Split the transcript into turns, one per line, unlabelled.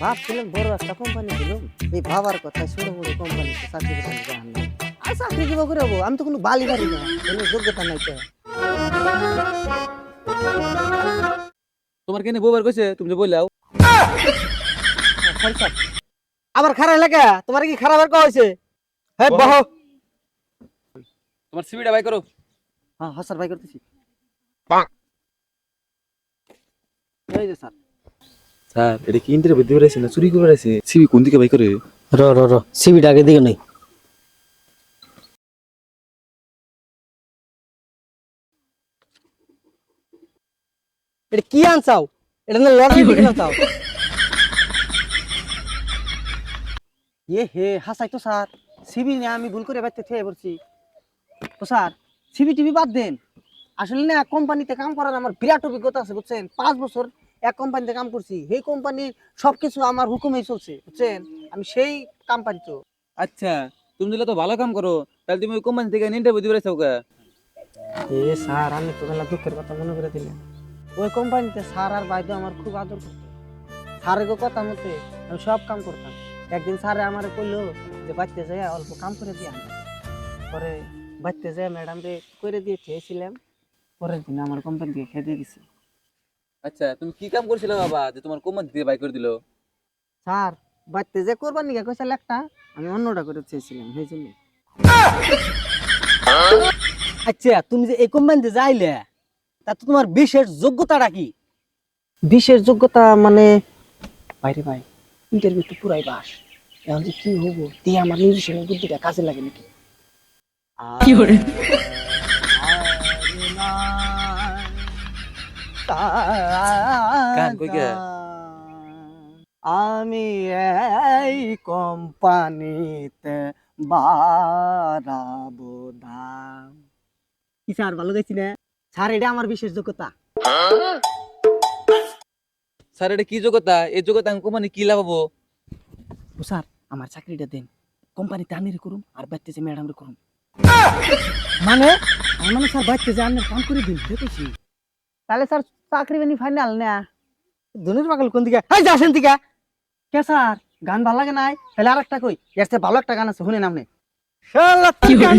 ভাবছিলাম বড় একটা কোম্পানি ছিল, এই ভাবার কথা ছোট বড় কোম্পানিতে চাকরি করতে জাহান না। আর চাকরি কিভাবে করে হবো? আমি তো কোনো বালি পারি না, কোনো যোগ্যতা নাই তো।
তোমার কেন বউবার কইছে তুমি যে বললাও?
আবার খারাপ লাগে? তোমার কি খারাপ আর কয়া হয়েছে? হ্যাঁ
বহ।
বহ।
তোমার সিভিটা বাই করো।
হ্যাঁ হ্যাঁ স্যার, বাই করতেছি। এই যে স্যার।
স্যার এটা কি ইন্টারভিউ দিতে পারছে না চুরি করে আছে? সিভি কোন দিকে বাই করে?
র সিবিটা আগে দিকে নেই। এটা কি আনছাও? এটা না লটারি টিকিট আনছাও? হে হাসাই তো স্যার, সিবি নিয়ে আমি ভুল করে বাইতে থেকে পড়ছি। তো স্যার সিবি টিভি বাদ দেন, আসলে না কোম্পানিতে কাম করার আমার বিরাট অভিজ্ঞতা আছে বুঝছেন। 5 বছর এক কোম্পানিতে কাম করছি, সেই কোম্পানির সবকিছু আমার হুকুমেই চলছে বুঝছেন। আমি সেই কাম পারি তো।
আচ্ছা তুমি দিলে তো ভালো কাম করো, তাহলে তুমি ওই কোম্পানি থেকে ইন্টারভিউ দিতে পারছো কা?
স্যার আমি তো তাহলে দুঃখের কথা মনে করে দিলেন। ওই কোম্পানিতে স্যার আর বাইদো আমার খুব আদর করতো। স্যারের কথা মতে আমি সব কাম করতাম। একদিন স্যারে আমারে কইলো যে বাড়িতে যাই অল্প কাম করে দিয়ে আনতে। পরে বাড়িতে যাই ম্যাডাম রে করে দিয়ে চেয়েছিলাম, পরের দিন আমার কোম্পানি থেকে খেতে দিছে।
আচ্ছা তুমি কি কাম করছিলে বাবা যে তোমার কোম্পানি থেকে বাই করে দিল?
স্যার বাড়িতে যে করবার নিকে কইছিল একটা, আমি অন্যটা করে চেয়েছিলাম সেই জন্য। আচ্ছা তুমি যে এই কোম্পানিতে যাইলে, তা তো তোমার বিশেষ যোগ্যতাটা কি? বিশেষ যোগ্যতা মানে বাইরে ভাই, ইন্টারভিউ তো পুরাই বাস। এখন যে কি হবো দিয়ে আমার নিজস্ব বুদ্ধিটা কাজে লাগে নাকি? কি করে
গান কই গে?
আমি এই কোম্পানিতে বাড়াবো দাম। কি স্যার ভালো গাইছি না? স্যার এটা আমার বিশেষ যোগ্যতা।
স্যার এটা কি যোগ্যতা? এই যোগ্যতা আমি কোম্পানি কি লাগাবো?
ও স্যার আমার চাকরিটা দেন, কোম্পানিতে আনিরে করুন আর বাইতে যে ম্যাডাম রে করুন। মানে মানে স্যার বাইতে যে আনের কাম করে দিন দেখেছি। তাহলে স্যার চাকরি বানি ফাইনাল না? ধনুর পাগল কোন দিকে? এই যাসেন দিকে কে স্যার? গান ভালো লাগে নাই? তাহলে আরেকটা কই, এর চেয়ে ভালো একটা গান আছে শুনে নামনে। শালা কি গান